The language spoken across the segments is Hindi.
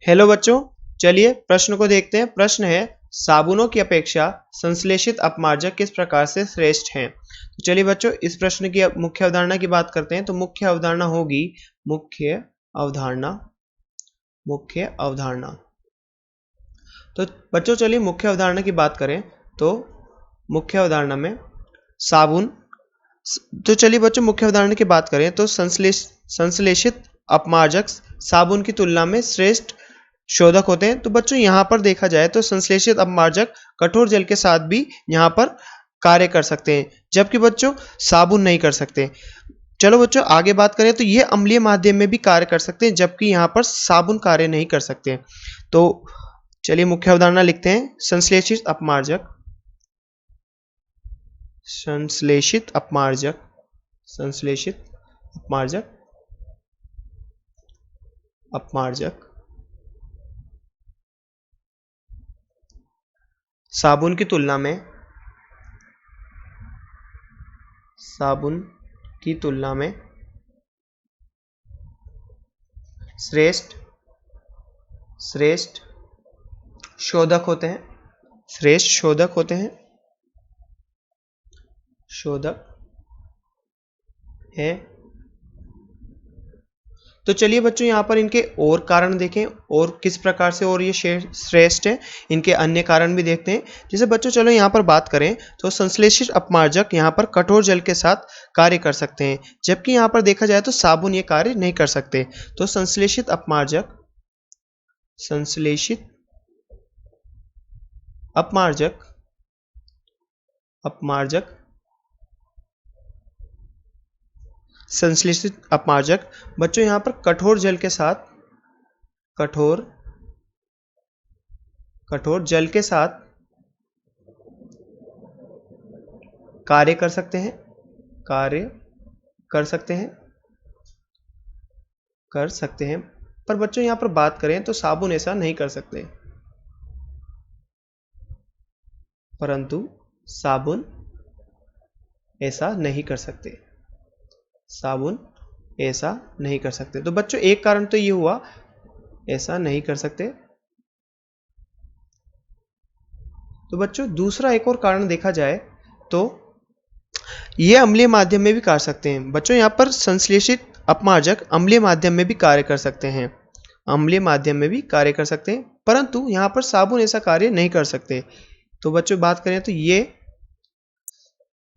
हेलो बच्चों, चलिए प्रश्न को देखते हैं। प्रश्न है, साबुनों की अपेक्षा संश्लेषित अपमार्जक किस प्रकार से श्रेष्ठ हैं। तो चलिए बच्चों, इस प्रश्न की मुख्य अवधारणा की बात करते हैं। तो मुख्य अवधारणा होगी मुख्य अवधारणा। तो बच्चों चलिए मुख्य अवधारणा की बात करें तो मुख्य अवधारणा में साबुन। तो चलिए बच्चों मुख्य अवधारणा की बात करें तो संश्लेषित अपमार्जक साबुन की तुलना में श्रेष्ठ शोधक होते हैं। तो बच्चों यहाँ पर देखा जाए तो संश्लेषित अपमार्जक कठोर जल के साथ भी यहाँ पर कार्य कर सकते हैं, जबकि बच्चों साबुन नहीं कर सकते। चलो बच्चों आगे बात करें तो ये अम्लीय माध्यम में भी कार्य कर सकते हैं, जबकि यहाँ पर साबुन कार्य नहीं कर सकते। तो चलिए मुख्य अवधारणा लिखते हैं। संश्लेषित अपमार्जक साबुन की तुलना में श्रेष्ठ शोधक होते हैं। तो चलिए बच्चों यहाँ पर इनके और कारण देखें और किस प्रकार से और ये श्रेष्ठ है। इनके अन्य कारण भी देखते हैं। जैसे बच्चों चलो यहाँ पर बात करें तो संश्लेषित अपमार्जक यहाँ पर कठोर जल के साथ कार्य कर सकते हैं, जबकि यहाँ पर देखा जाए तो साबुन ये कार्य नहीं कर सकते। तो संश्लेषित अपमार्जक बच्चों यहाँ पर कठोर जल के साथ कार्य कर सकते हैं। पर बच्चों यहाँ पर बात करें तो साबुन ऐसा नहीं कर सकते। तो बच्चों एक कारण तो ये हुआ ऐसा नहीं कर सकते। तो बच्चों दूसरा एक और कारण देखा जाए तो ये अम्लीय माध्यम में भी कर सकते हैं। बच्चों यहाँ पर संश्लेषित अपमार्जक अम्लीय माध्यम में भी कार्य कर सकते हैं, परंतु यहाँ पर साबुन ऐसा कार्य नहीं कर सकते। तो बच्चों बात करें तो ये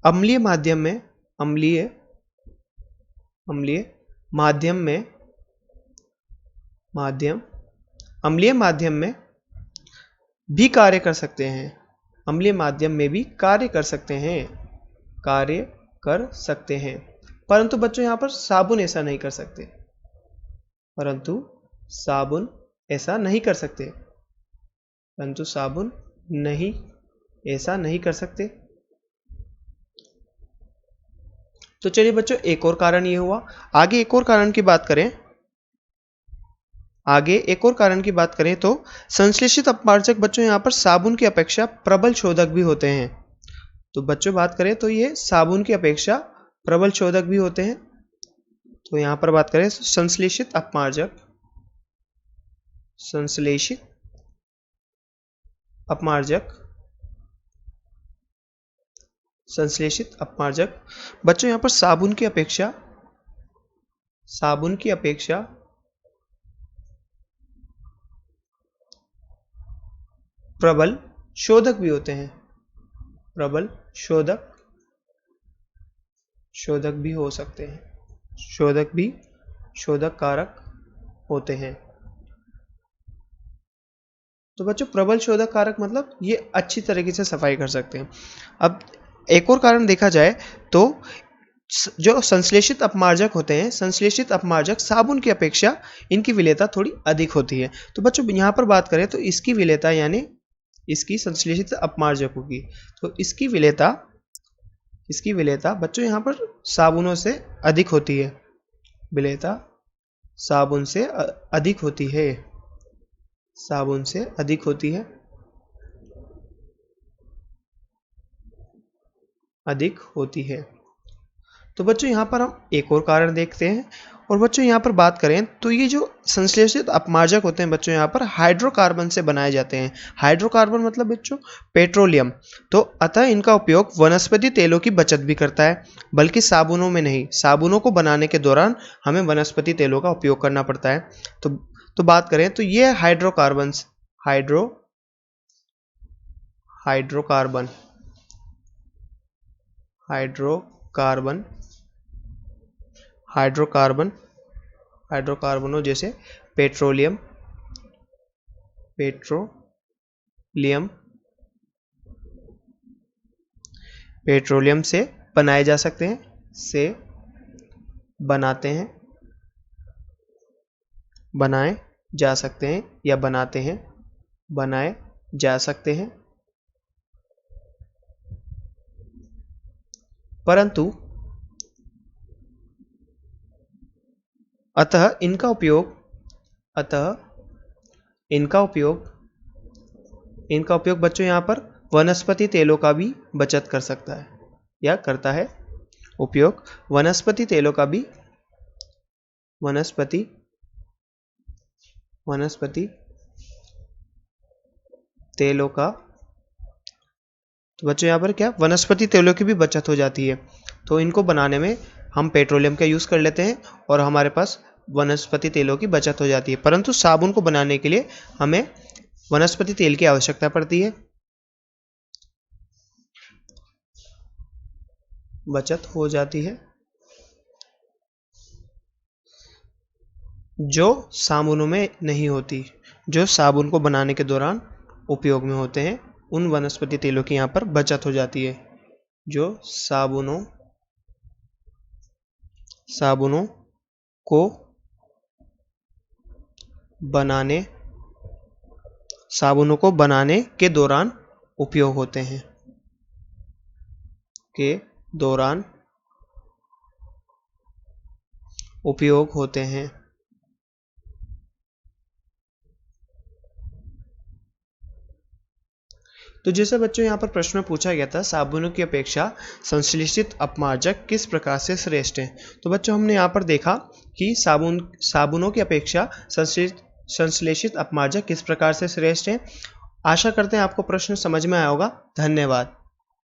अम्लीय माध्यम में भी कार्य कर सकते हैं, परंतु बच्चों यहाँ पर साबुन ऐसा नहीं कर सकते। तो चलिए बच्चों एक और कारण ये हुआ। आगे एक और कारण की बात करें तो संश्लेषित अपमार्जक बच्चों यहाँ पर साबुन की अपेक्षा प्रबल शोधक भी होते हैं। तो बच्चों बात करें तो ये साबुन की अपेक्षा प्रबल शोधक भी होते हैं। तो यहाँ पर बात करें संश्लेषित अपमार्जक बच्चों यहाँ पर साबुन की अपेक्षा प्रबल शोधक भी होते हैं, शोधक भी हो सकते हैं, शोधक कारक होते हैं। तो बच्चों प्रबल शोधक कारक मतलब ये अच्छी तरीके से सफाई कर सकते हैं। अब एक और कारण देखा जाए तो जो संश्लेषित अपमार्जक होते हैं, संश्लेषित अपमार्जक साबुन की अपेक्षा इनकी विलेयता थोड़ी अधिक होती है। तो बच्चों यहाँ पर बात करें तो इसकी विलेयता यानी इसकी संश्लेषित अपमार्जकों की, तो इसकी विलेयता बच्चों यहाँ पर साबुनों से अधिक होती है। विलेयता साबुन से अधिक होती है। तो बच्चों यहाँ पर हम एक और कारण देखते हैं और बच्चों यहाँ पर बात करें तो ये जो संश्लेषित अपमार्जक होते हैं बच्चों यहाँ पर हाइड्रोकार्बन से बनाए जाते हैं। हाइड्रोकार्बन मतलब बच्चों पेट्रोलियम। तो अतः इनका उपयोग वनस्पति तेलों की बचत भी करता है, बल्कि साबुनों में नहीं। साबुनों को बनाने के दौरान हमें वनस्पति तेलों का उपयोग करना पड़ता है। तो बात करें तो ये हाइड्रोकार्बन हाइड्रोकार्बनों जैसे पेट्रोलियम से बनाए जा सकते हैं, बनाए जा सकते हैं। परंतु अतः इनका उपयोग बच्चों यहाँ पर वनस्पति तेलों का भी बचत कर सकता है या करता है। उपयोग वनस्पति तेलों का भी तो बच्चों यहाँ पर क्या वनस्पति तेलों की भी बचत हो जाती है। तो इनको बनाने में हम पेट्रोलियम का यूज़ कर लेते हैं और हमारे पास वनस्पति तेलों की बचत हो जाती है। परंतु साबुन को बनाने के लिए हमें वनस्पति तेल की आवश्यकता पड़ती है, बचत हो जाती है, जो साबुनों में नहीं होती, जो साबुन को बनाने के दौरान उपयोग में होते हैं। उन वनस्पति तेलों की यहाँ पर बचत हो जाती है, जो साबुनों को बनाने के दौरान उपयोग होते हैं। तो जैसे बच्चों यहाँ पर प्रश्न में पूछा गया था साबुनों की अपेक्षा संश्लेषित अपमार्जक किस प्रकार से श्रेष्ठ हैं, तो बच्चों हमने यहाँ पर देखा कि साबुनों की अपेक्षा संश्लेषित अपमार्जक किस प्रकार से श्रेष्ठ हैं। आशा करते हैं आपको प्रश्न समझ में आया होगा। धन्यवाद।